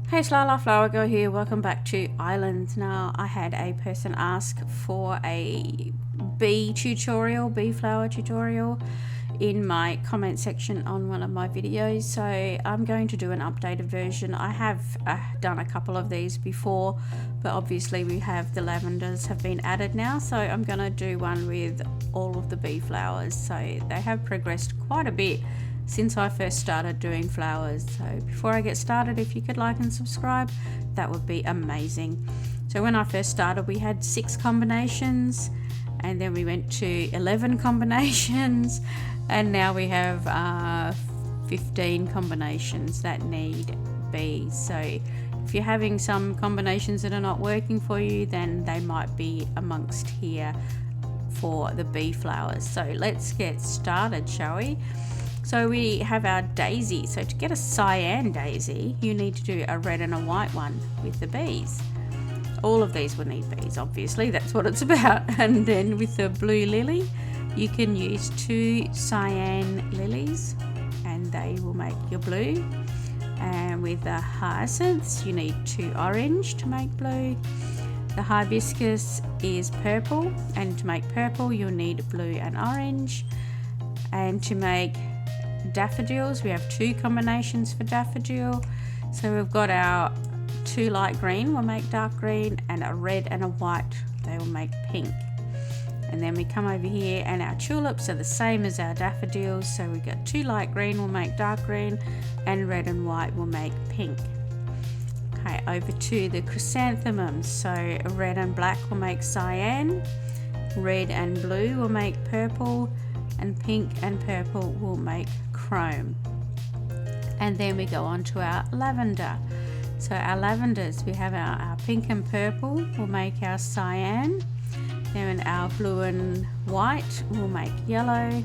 Hey Slala, Flower Girl here, welcome back to Islands. Now I had a person ask for a bee flower tutorial in my comment section on one of my videos, so I'm going to do an updated version. I have done a couple of these before, but obviously we have the lavenders have been added now, so I'm going to do one with all of the bee flowers. So they have progressed quite a bit since I first started doing flowers. So before I get started, if you could like and subscribe, that would be amazing. So when I first started, we had 6 combinations, and then we went to 11 combinations, and now we have 15 combinations that need bees. So if you're having some combinations that are not working for you, then they might be amongst here for the bee flowers. So let's get started, shall we? So we have our daisy. So to get a cyan daisy, you need to do a red and a white one with the bees. All of these will need bees, obviously, that's what it's about. And then with the blue lily, you can use 2 cyan lilies and they will make your blue. And with the hyacinths, you need 2 orange to make blue. The hibiscus is purple, and to make purple, you'll need blue and orange. And to make daffodils, we have 2 combinations for daffodil. So we've got our 2 light green will make dark green, and a red and a white, they will make pink. And then we come over here, and our tulips are the same as our daffodils. So we've got 2 light green will make dark green, and red and white will make pink. Okay, over to the chrysanthemums. So red and black will make cyan, red and blue will make purple, and pink and purple will make chrome. And then we go on to our lavender. So our lavenders, we have our pink and purple will make our cyan, then our blue and white will make yellow,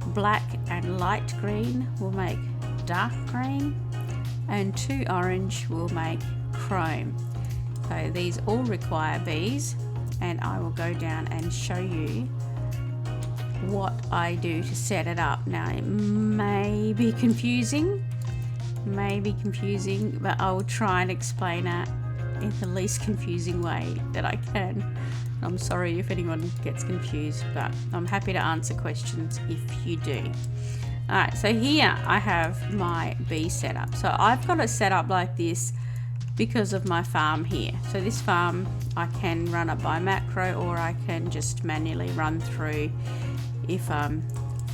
black and light green will make dark green, and 2 orange will make chrome. So these all require bees, and I will go down and show you what I do to set it up. Now it may be confusing, but I will try and explain it in the least confusing way that I can. I'm sorry if anyone gets confused, but I'm happy to answer questions if you do. Alright, so here I have my bee setup. So I've got it set up like this because of my farm here. So this farm, I can run it by macro, or I can just manually run through if I'm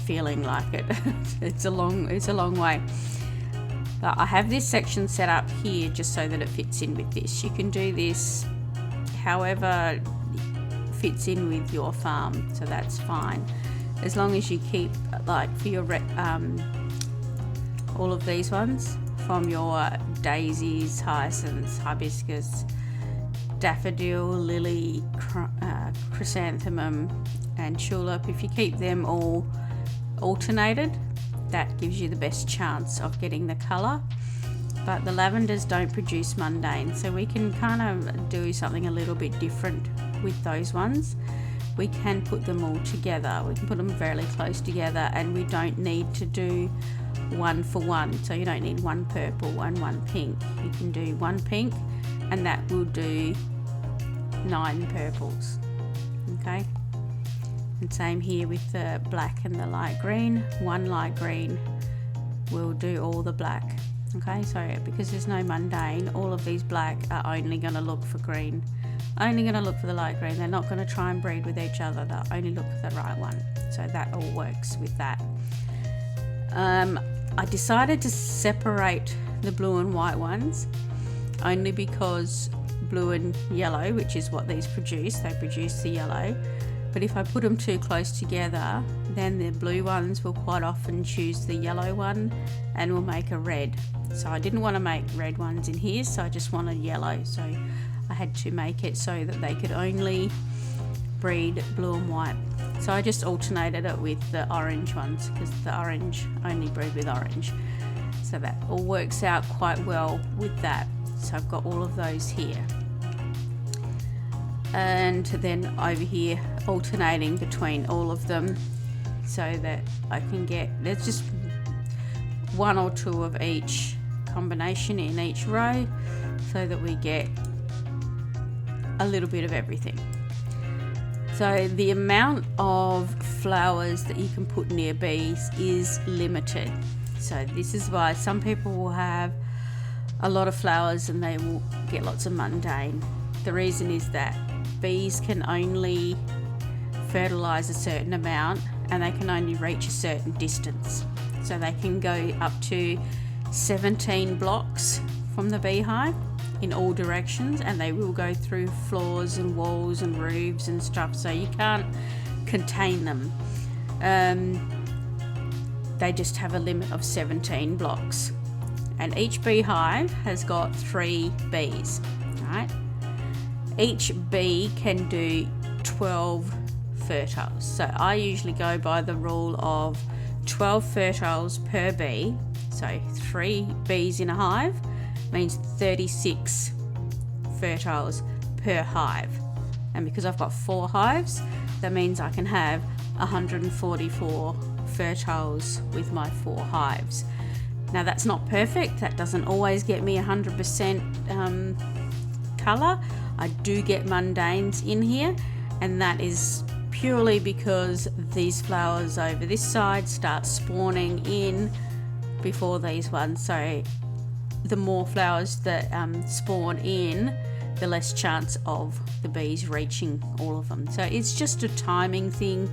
feeling like it. It's a long way. But I have this section set up here just so that it fits in with this. You can do this however fits in with your farm, so that's fine, as long as you keep, like for your all of these ones, from your daisies, hyacinths, hibiscus, daffodil, lily, chrysanthemum and tulip, if you keep them all alternated, that gives you the best chance of getting the colour. But the lavenders don't produce mundane, so we can kind of do something a little bit different with those ones. We can put them all together, we can put them fairly close together, and we don't need to do 1 for 1. So you don't need 1 purple and 1 pink. You can do 1 pink and that will do 9 purples. Okay, and same here with the black and the light green. 1 light green will do all the black. Okay, so because there's no mundane, all of these black are only going to look for green, only going to look for the light green. They're not going to try and breed with each other, they'll only look for the right one. So that all works with that. I decided to separate the blue and white ones only because blue and yellow, which is what these produce, they produce the yellow. But if I put them too close together, then the blue ones will quite often choose the yellow one and will make a red. So I didn't want to make red ones in here, so I just wanted yellow. So I had to make it so that they could only breed blue and white. So I just alternated it with the orange ones, because the orange only breed with orange. So that all works out quite well with that. So I've got all of those here. And then over here alternating between all of them so that I can get, there's just 1 or 2 of each combination in each row so that we get a little bit of everything. So the amount of flowers that you can put near bees is limited. So this is why some people will have a lot of flowers and they will get lots of mundane. The reason is that bees can only fertilize a certain amount and they can only reach a certain distance. So they can go up to 17 blocks from the beehive in all directions, and they will go through floors and walls and roofs and stuff, so you can't contain them. They just have a limit of 17 blocks, and each beehive has got 3 bees, right? Each bee can do 12 fertiles, so I usually go by the rule of 12 fertiles per bee. So 3 bees in a hive means 36 fertiles per hive, and because I've got 4 hives, that means I can have 144 fertiles with my 4 hives. Now that's not perfect, that doesn't always get me 100% colour. I do get mundanes in here, and that is purely because these flowers over this side start spawning in before these ones. So the more flowers that spawn in, the less chance of the bees reaching all of them. So it's just a timing thing,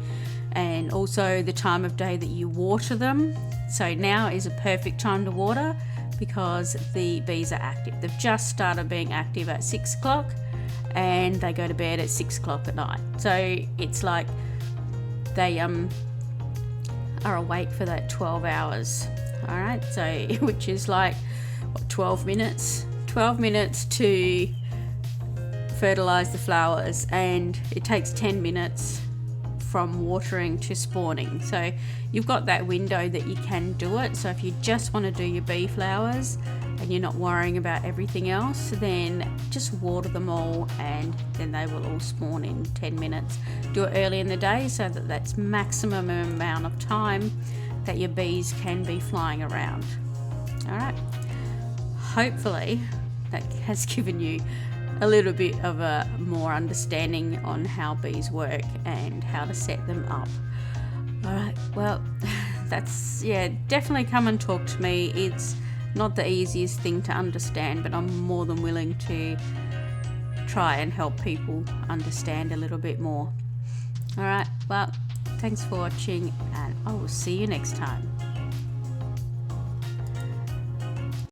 and also the time of day that you water them. So now is a perfect time to water because the bees are active. They've just started being active at 6 o'clock and they go to bed at 6 o'clock at night. So it's like they are awake for that 12 hours. All right, so which is like 12 minutes to fertilize the flowers, and it takes 10 minutes from watering to spawning. So you've got that window that you can do it. So if you just want to do your bee flowers and you're not worrying about everything else, then just water them all and then they will all spawn in 10 minutes. Do it early in the day so that that's maximum amount of time that your bees can be flying around. All right, hopefully that has given you a little bit of a more understanding on how bees work and how to set them up. All right, well, that's, yeah, definitely come and talk to me. It's not the easiest thing to understand, but I'm more than willing to try and help people understand a little bit more. All right, well, thanks for watching, and I will see you next time.